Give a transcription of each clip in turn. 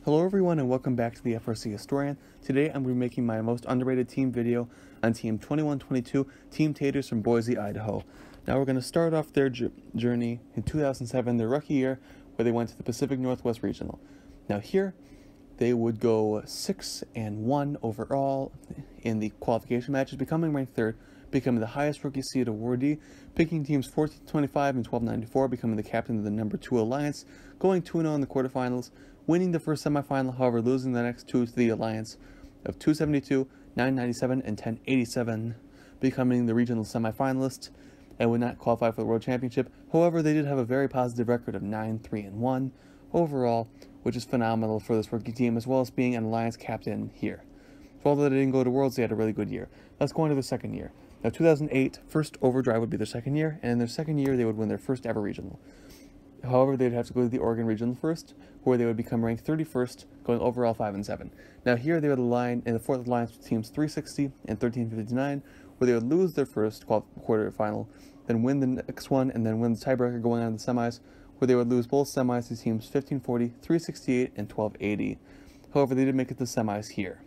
Hello everyone and welcome back to the FRC Historian. Today I'm going to be making my most underrated team video on Team 2122, Team Taters from Boise, Idaho. Now we're going to start off their journey in 2007, their rookie year, where they went to the Pacific Northwest Regional. Now here, they would go 6-1 overall in the qualification matches, becoming ranked third, becoming the highest rookie seed awardee, picking teams 1425 and 1294, becoming the captain of the number 2 alliance, going 2-0 in the quarterfinals, winning the first semifinal, however losing the next two to the alliance of 272, 997, and 1087, becoming the regional semifinalist, and would not qualify for the World Championship. However, they did have a very positive record of 9-3-1 overall, which is phenomenal for this rookie team, as well as being an alliance captain here. So although they didn't go to Worlds, they had a really good year. Let's go into their second year. Now 2008, first overdrive would be their second year, and in their second year they would win their first ever regional. However, they'd have to go to the Oregon Regional first, where they would become ranked 31st, going overall 5-7. Now here they would align in the fourth alliance with teams 360 and 1359, where they would lose their first quarterfinal, then win the next one, and then win the tiebreaker going on to the semis, where they would lose both semis to teams 1540, 368, and 1280. However, they did make it to the semis here.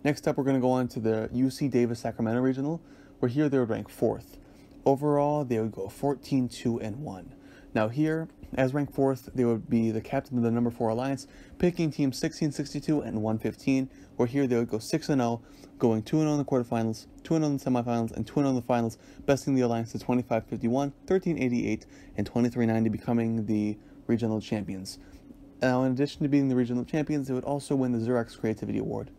Next up, we're going to go on to the UC Davis Sacramento Regional, where here they would rank 4th. Overall, they would go 14-2-1. Now here, as ranked 4th, they would be the captain of the number 4 alliance, picking teams 1662 and 115, where here they would go 6-0, going 2-0 in the quarterfinals, 2-0 in the semifinals, and 2-0 in the finals, besting the alliance to 2551, 1388, and 2390, becoming the regional champions. Now, in addition to being the regional champions, they would also win the Xerox Creativity Award.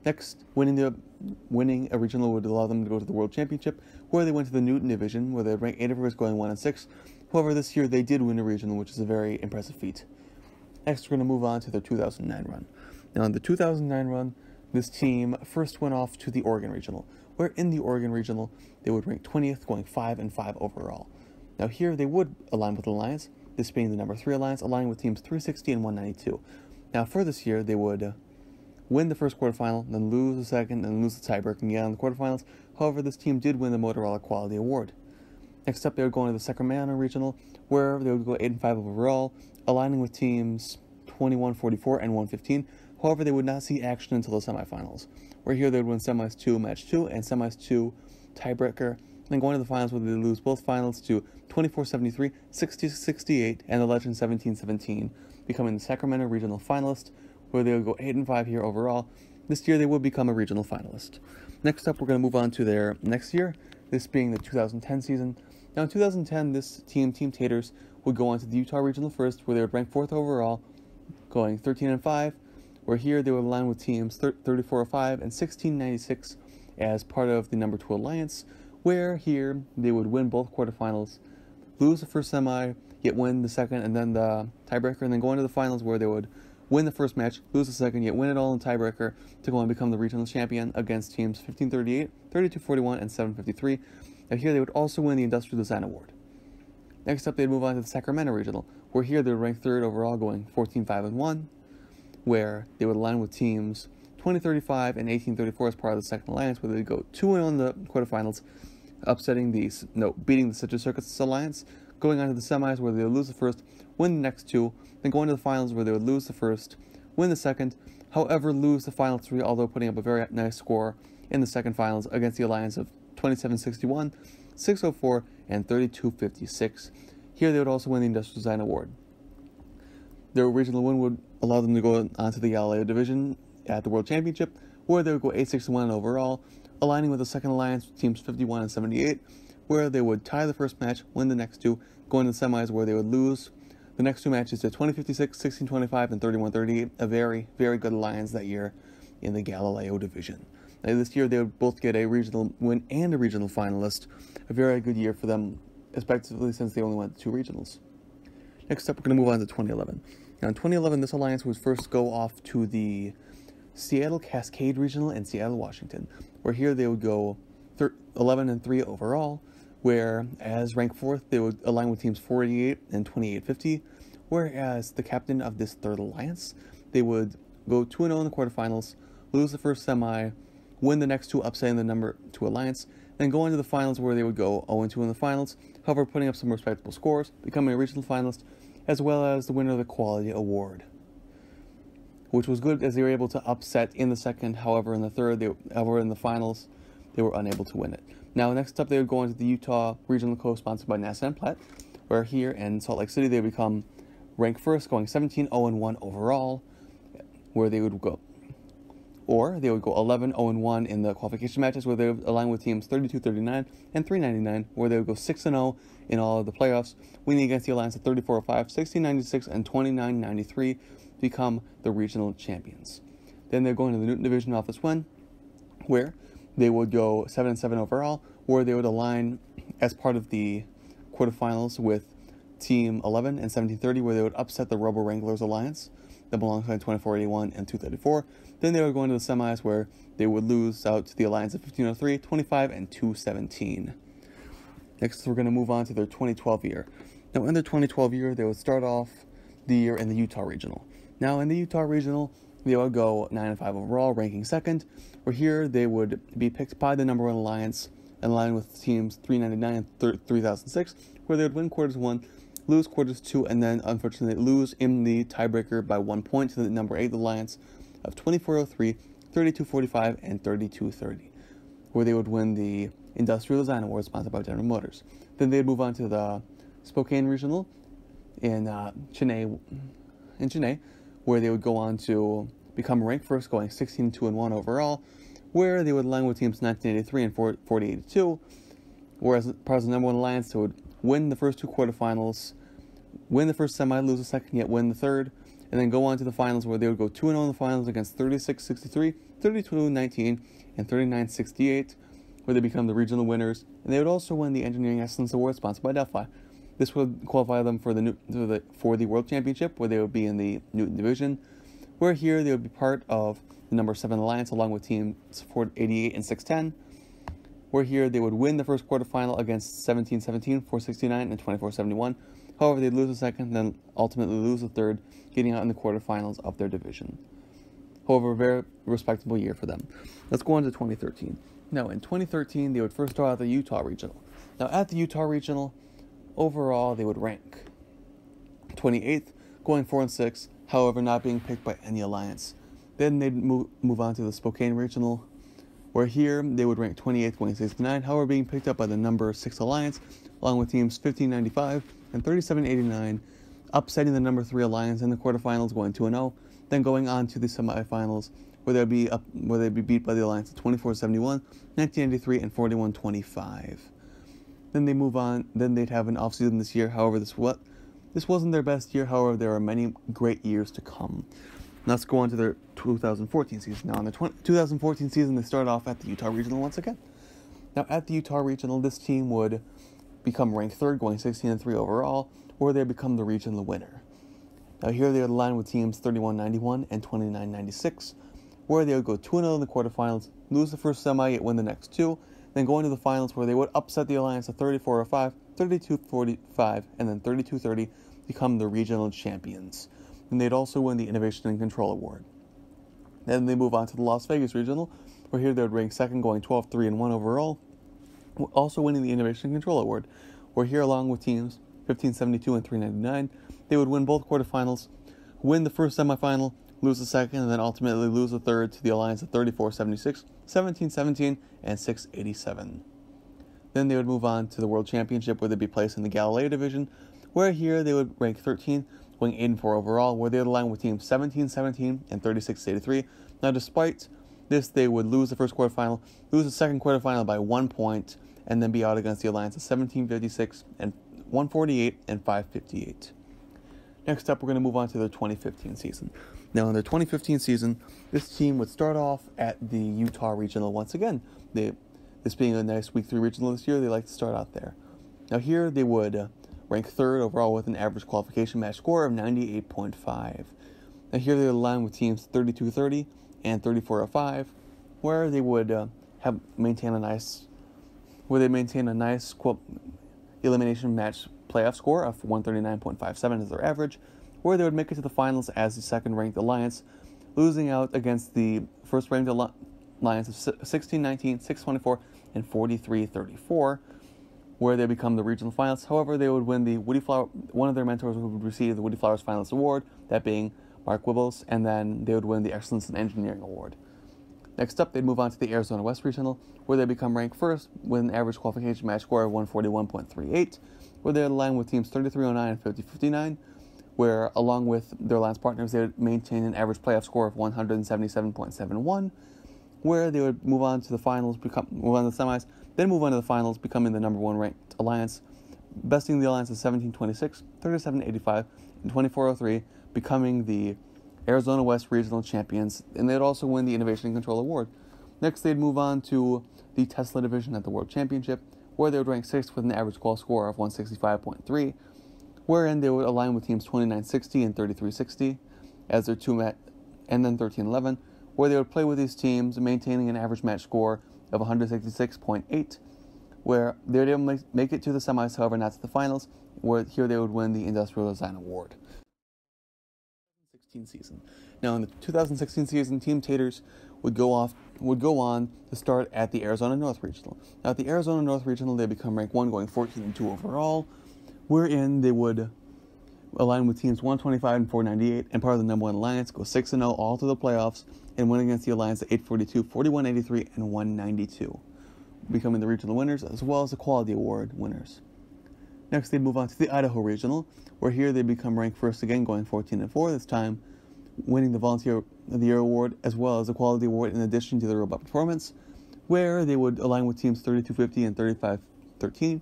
Next, winning a regional would allow them to go to the World Championship, where they went to the Newton Division, where they would rank 8 of going 1-6. However, this year they did win a regional, which is a very impressive feat. Next, we're going to move on to their 2009 run. Now, in the 2009 run, this team first went off to the Oregon Regional, where in the Oregon Regional, they would rank 20th, going 5-5 overall. Now, here they would align with the alliance, this being the number 3 alliance, aligning with teams 360 and 192. Now, for this year, they would win the first quarterfinal, then lose the second, and lose the tiebreaker again in the quarterfinals. However, this team did win the Motorola Quality Award. Next up, they would go into the Sacramento Regional, where they would go 8-5 overall, aligning with teams 2144 and 115. However, they would not see action until the semifinals, where here they would win semis 2, match 2, and semis 2, tiebreaker, then going to the finals where they lose both finals to 2473, 6068, and the Legend 1717, becoming the Sacramento Regional finalist, where they would go 8-5 here overall. This year they would become a regional finalist. Next up, we're going to move on to their next year, this being the 2010 season. Now in 2010, this team, Team Taters, would go on to the Utah Regional first, where they would rank 4th overall, going 13-5, where here they would align with teams 3405 and 1696 as part of the number 2 alliance, where here they would win both quarterfinals, lose the first semi, yet win the second, and then the tiebreaker, and then go into the finals where they would win the first match, lose the second, yet win it all in tiebreaker to go and become the regional champion against teams 1538, 3241, and 753. Now here they would also win the Industrial Design Award. Next up, they'd move on to the Sacramento Regional, where here they would rank 3rd overall, going 14-5-1, where they would align with teams 2035 and 1834 as part of the second alliance, where they'd go 2-0 in the quarterfinals, beating the Citrus Circuits Alliance, going on to the semis where they would lose the first, win the next 2, then go into the finals where they would lose the first, win the second, however lose the final 3, although putting up a very nice score in the second finals against the alliance of 2761, 604, and 3256. Here they would also win the Industrial Design Award. Their regional win would allow them to go on to the LA division at the World Championship, where they would go 8-6-1 overall, aligning with the second alliance with teams 51 and 78, where they would tie the first match, win the next 2, go into the semis where they would lose the next 2 matches to 2056, 1625, and 3138, a very, very good alliance that year in the Galileo division. Now, this year they would both get a regional win and a regional finalist, a very good year for them, especially since they only went to 2 regionals. Next up, we're going to move on to 2011. Now in 2011, this alliance would first go off to the Seattle Cascade Regional in Seattle, Washington, where here they would go 11-3 overall, where as ranked 4th, they would align with teams 488 and 2850, whereas the captain of this 3rd alliance, they would go 2-0 in the quarterfinals, lose the first semi, win the next 2, upsetting the number 2 alliance, then go into the finals where they would go 0-2 in the finals, however putting up some respectable scores, becoming a regional finalist, as well as the winner of the Quality Award. which was good as they were able to upset in the second. However, in the third, in the finals, they were unable to win it. Now, next up, they would go into the Utah Regional co-sponsored by NASA and Platt, where here in Salt Lake City, they would become ranked first, going 17-0-1 overall, where they would go. Or they would go 11-0-1 in the qualification matches, where they would align with teams 32-39 and 399, where they would go 6-0 in all of the playoffs, winning against the alliance of 34-5, 16-96, and 29-93 to become the regional champions. Then they're going to the Newton Division off this win, where they would go 7-7 overall, where they would align as part of the quarterfinals with Team 11 and 1730, where they would upset the Robo Wranglers Alliance that belongs to 2481 and 234. Then they would go into the semis, where they would lose out to the Alliance of 1503, 25, and 217. Next, we're going to move on to their 2012 year. Now, in their 2012 year, they would start off the year in the Utah Regional. Now, in the Utah Regional, they would go 9-5 overall, ranking second, where here they would be picked by the number one alliance, in line with teams 399 and 3006, where they would win quarters 1, lose quarters 2, and then, unfortunately, lose in the tiebreaker by 1 point to the number 8 alliance of 2403, 3245, and 3230, where they would win the Industrial Design Award sponsored by General Motors. Then they'd move on to the Spokane Regional in Chennai, where they would go on to become ranked first, going 16-2-1 overall, where they would align with teams 1983 and 4082, whereas part of the number one alliance, they would win the first two quarterfinals, win the first semi, lose the second, yet win the third, and then go on to the finals, where they would go 2-0 in the finals against 36-63, 32-19, and 39-68, where they become the regional winners, and they would also win the Engineering Excellence Award sponsored by Delphi. This would qualify them for the World Championship, where they would be in the Newton Division, where here they would be part of the number 7 alliance along with teams 488 and 610, where here they would win the first quarterfinal against 17-17, 469, and 24-71. However, they'd lose the second, then ultimately lose the third, getting out in the quarterfinals of their division. However, a very respectable year for them. Let's go on to 2013. Now, in 2013, they would first start out the Utah Regional. Now, at the Utah Regional, overall, they would rank 28th, going 4-6, however, not being picked by any alliance. Then they'd move on to the Spokane Regional, where here they would rank 28th, going 69, however, being picked up by the number 6 alliance, along with teams 1595 and 3789, upsetting the number 3 alliance in the quarterfinals, going 2-0, then going on to the semifinals, where they'd be beat by the alliance of 2471, 1993, and 4125. Then they move on. Then they'd have an off-season this year. However, this wasn't their best year. However, there are many great years to come. Now let's go on to their 2014 season. Now, in the 2014 season, they start off at the Utah Regional once again. Now, at the Utah Regional, this team would become ranked 3rd, going 16-3 overall, or they become the regional winner. Now, here they would align with teams 3191 and 2996, where they would go 2-0 in the quarterfinals, lose the first semi, yet win the next 2, then go into the finals, where they would upset the alliance of 3405, 3245, and then 3230, become the regional champions. And they'd also win the Innovation and Control Award. Then they move on to the Las Vegas Regional, where here they would rank 2nd, going 12-3-1 overall, also winning the Innovation and Control Award, where here, along with teams 1572 and 399, they would win both quarterfinals, win the first semifinal, lose the second, and then ultimately lose the third to the alliance of 3476, 1717, and 687. Then they would move on to the World Championship, where they'd be placed in the Galileo Division, where here they would rank 13th, going 8-4 overall, where they would align with teams 1717 and 3683. Now, despite this, they would lose the first quarterfinal, lose the second quarterfinal by 1 point, and then be out against the alliance of 1756 and 148 and 558. Next up, we're going to move on to their 2015 season. Now, in their 2015 season, this team would start off at the Utah Regional once again. This being a nice Week 3 Regional this year, they like to start out there. Now, here they would rank 3rd overall with an average qualification match score of 98.5. Now, here they would align with teams 3230 and 3405, where they would maintain a nice elimination match playoff score of 139.57 as their average, where they would make it to the finals as the second-ranked alliance, losing out against the first-ranked alliance of 1619, 624, and 4334, where they become the regional finalists. However, they would win the Woody Flower. One of their mentors would receive the Woody Flowers Finalist Award, that being Mark Wibbles, and then they would win the Excellence in Engineering Award. Next up, they'd move on to the Arizona West Regional, where they become ranked first with an average qualification match score of 141.38, where they're aligned with teams 3309 and 5059, where along with their alliance partners, they would maintain an average playoff score of 177.71, where they would move on to the finals, move on to the semis, then move on to the finals, becoming the number one ranked alliance, besting the alliance of 1726, 3785, and 2403, becoming the Arizona West Regional Champions, and they'd also win the Innovation and Control Award. Next, they'd move on to the Tesla division at the World Championship, where they would rank 6th with an average qual score of 165.3, wherein they would align with teams 2960 and 3360 as their and then 1311, where they would play with these teams, maintaining an average match score of 166.8, where they would able to make it to the semis, however not to the finals, where here they would win the Industrial Design Award. Season. Now, in the 2016 season, Team Taters would go on to start at the Arizona North Regional. Now, at the Arizona North Regional, they become ranked 1, going 14-2 overall, wherein they would align with teams 125 and 498, and part of the number one alliance, go 6-0 all to the playoffs, and win against the alliance at 842, 4183, and 192, becoming the regional winners as well as the Quality Award winners. Next, they move on to the Idaho Regional, where here they become ranked first again, going 14-4, this time winning the Volunteer of the Year Award as well as the Quality Award in addition to the robot performance, where they would align with teams 3250 and 3513.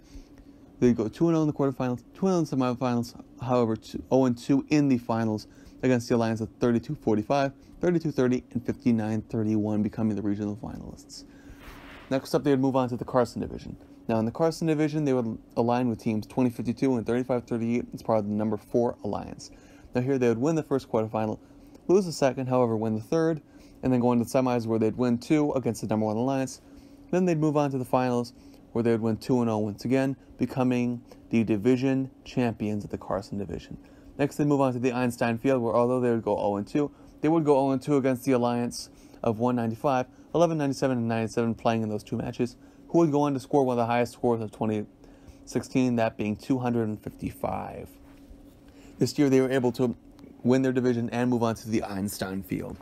They go 2-0 in the quarterfinals, 2-0 in the semifinals, however 0-2 in the finals against the alliance of 3245, 3230, and 5931, becoming the regional finalists. Next up, they would move on to the Carson division. Now, in the Carson division, they would align with teams 2052 and 3538 as part of the number 4 alliance. Now, here they would win the first quarterfinal, lose the second, however, win the third, and then go into the semis where they'd win 2 against the number 1 alliance. Then they'd move on to the finals where they would win 2-0 once again, becoming the division champions of the Carson division. Next, they move on to the Einstein field, where although they would go 0-2, they would go 0-2 against the alliance of 195, 1197, and 97, playing in those 2 matches, who would go on to score one of the highest scores of 2016, that being 255. This year, they were able to win their division and move on to the Einstein field.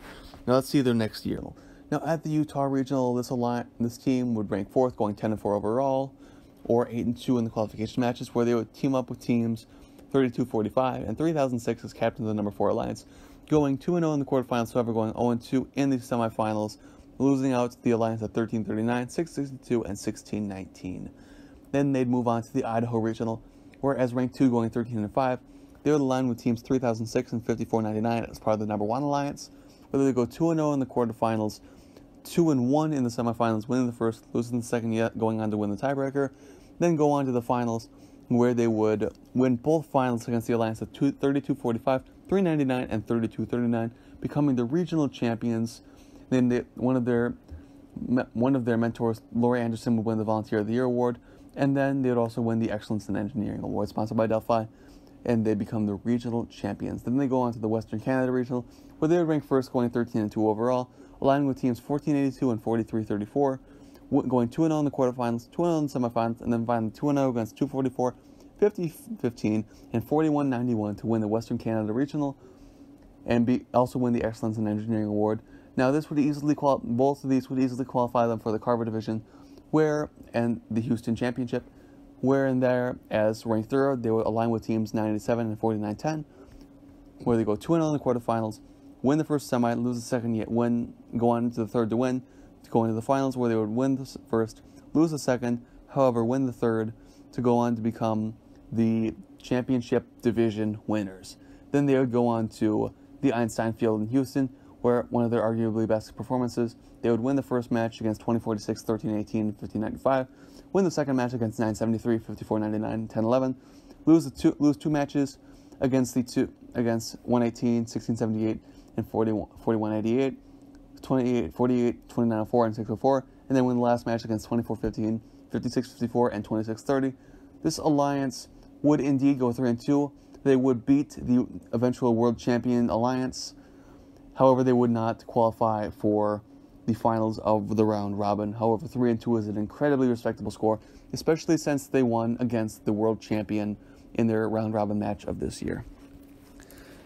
Now, let's see their next year. Now, at the Utah Regional, this team would rank 4th, going 10-4 overall, or 8-2 in the qualification matches, where they would team up with teams 3245 and 3006 as captain of the number 4 alliance, going 2-0 in the quarterfinals, however going 0-2 in the semifinals, losing out to the alliance at 1339, 662, and 1619. Then they'd move on to the Idaho Regional, where as ranked 2 going 13-5, they would align with teams 3006 and 5499 as part of the number 1 alliance, where they go 2-0 in the quarterfinals, 2-1 in the semifinals, winning the first, losing the second, yet going on to win the tiebreaker, then go on to the finals, where they would win both finals against the alliance of 3245, 399, and 3239, becoming the regional champions. Then one of their mentors, Lori Anderson, would win the Volunteer of the Year Award, and then they would also win the Excellence in Engineering Award, sponsored by Delphi, and they become the regional champions. Then they go on to the Western Canada Regional, where they would rank first, going 13-2 overall, aligning with teams 1482 and 4334, going 2-0 in the quarterfinals, 2-0 in the semifinals, and then finally 2-0 against 244, 50-15, and 41-91 to win the Western Canada Regional, and also win the Excellence in Engineering Award. Now, this would easily both of these would easily qualify them for the Carver Division, and the Houston Championship, where in there, as ranked 3rd, they would align with teams 987 and 4910, where they go 2-0 in the quarterfinals, win the first semi, lose the second, yet go on to the third to win, to go into the finals, where they would win the first, lose the second, however, win the third, to go on to become the championship division winners. Then they would go on to the Einstein Field in Houston, where one of their arguably best performances, they would win the first match against 2046, 1318, 1595, win the second match against 973, 5499, 1011, lose 2 matches against 118, 1678, and 4188, 2848, 2904, and 604, and then win the last match against 2415, 5654, and 2630. This alliance would indeed go 3-2. They would beat the eventual world champion alliance. However, they would not qualify for the finals of the round robin. However, 3-2 is an incredibly respectable score, especially since they won against the world champion in their round robin match of this year.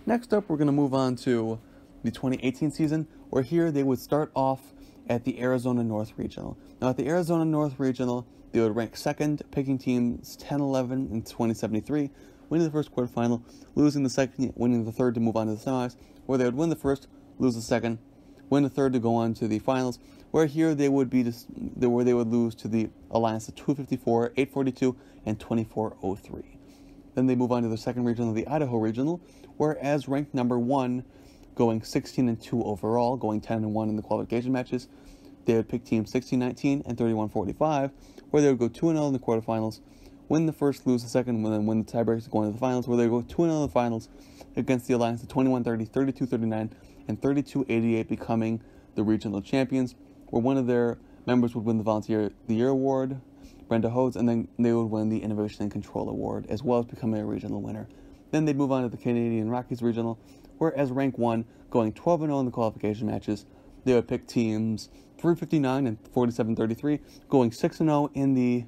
Next up, we're going to move on to the 2018 season, where here they would start off at the Arizona North Regional. Now, at the Arizona North Regional, they would rank second, picking teams 10, 11, and 2073, winning the first quarterfinal, losing the second, winning the third to move on to the semis, where they would win the first, lose the second, win the third to go on to the finals, where here they would lose to the alliance of 254, 842, and 2403. Then they move on to the second regional, the Idaho Regional, where as ranked number 1, going 16-2 overall, going 10-1 in the qualification matches, they would pick teams 16-19 and 31-45, where they would go 2-0 in the quarterfinals, win the first, lose the second, and then win the tiebreaks to go into the finals, where they would go 2-0 in the finals against the alliance of 21-30, 32-39, and 32-88, becoming the regional champions, where one of their members would win the Volunteer of the Year Award, Brenda Hodes, and then they would win the Innovation and Control Award, as well as becoming a regional winner. Then they'd move on to the Canadian Rockies Regional, where as rank 1, going 12-0 in the qualification matches, they would pick teams 359 and 47-33, going 6-0 in the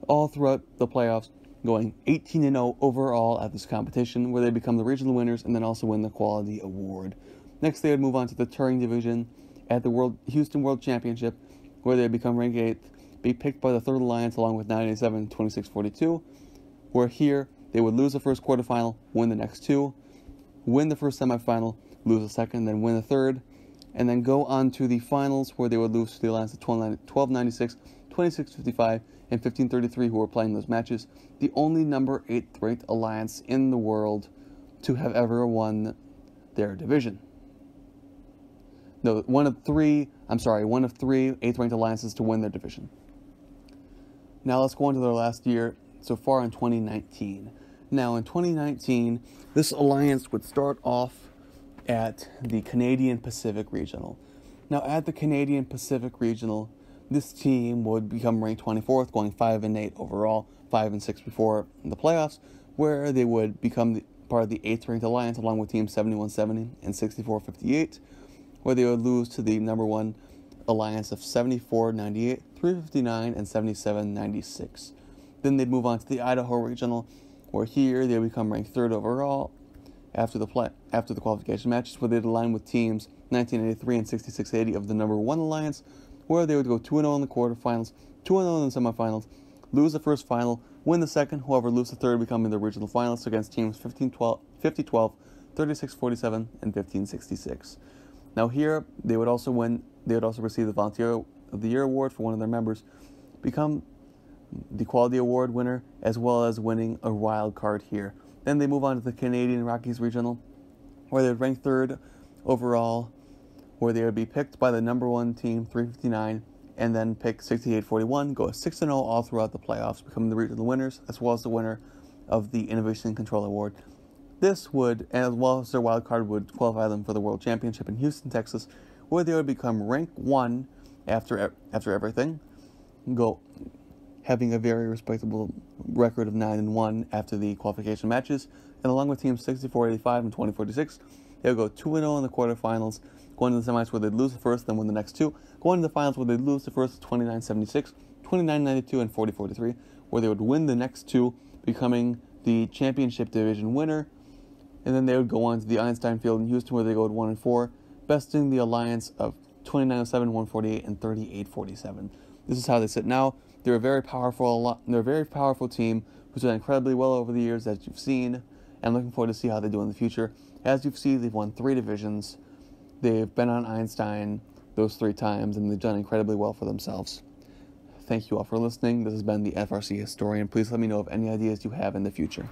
all throughout the playoffs, going 18-0 overall at this competition, where they become the regional winners and then also win the Quality Award. Next, they would move on to the Touring Division at the Houston World Championship, where they would become ranked 8th, be picked by the Third Alliance along with 987 and 2642, where here they would lose the first quarterfinal, win the next two, win the first semifinal, lose the second, then win the third, and then go on to the finals, where they would lose to the alliance of 1296, 2655, and 1533, who were playing those matches. The only number 8th ranked alliance in the world to have ever won their division. No, one of three 8th ranked alliances to win their division. Now let's go on to their last year so far in 2019. Now in 2019, this alliance would start off at the Canadian Pacific Regional. Now at the Canadian Pacific Regional, this team would become ranked 24th, going 5-8 overall, 5-6 before the playoffs, where they would become part of the 8th ranked alliance along with teams 71-70 and 64-58, where they would lose to the number 1 alliance of 74-98, 359, and 77-96. Then they'd move on to the Idaho Regional, where here they would become ranked 3rd overall after the qualification matches, where they'd align with teams 1983 and 6680 of the number 1 alliance, where they would go 2-0 in the quarterfinals, 2-0 in the semifinals, lose the first final, win the second, however lose the third, becoming the regional finalists against teams 50-12, 36-47, and 15-66. Now here, they would also receive the Volunteer of the Year Award for one of their members, become the Quality Award winner, as well as winning a wild card here. Then they move on to the Canadian Rockies Regional, where they would rank 3rd overall, where they would be picked by the number 1 team, 359, and then pick 68-41, go 6-0 all throughout the playoffs, becoming the regional winners, as well as the winner of the Innovation and Control Award. This would, as well as their wild card, would qualify them for the World Championship in Houston, Texas, where they would become rank 1 after everything, having a very respectable record of 9-1 after the qualification matches, and along with teams 64-85 and 20-46, they would go 2-0 in the quarterfinals, going to the semis where they'd lose the first, then win the next two, going to the finals where they'd lose the first 29-76, 29-92, and 40-43, where they would win the next two, becoming the championship division winner, and then they would go on to the Einstein Field in Houston, where they go 1-4, besting the alliance of 29-07, 148, and 38-47. This is how they sit now. They're a very powerful team who's done incredibly well over the years, as you've seen, and I'm looking forward to see how they do in the future. As you've seen, they've won 3 divisions. They've been on Einstein those 3 times, and they've done incredibly well for themselves. Thank you all for listening. This has been the FRC Historian. Please let me know of any ideas you have in the future.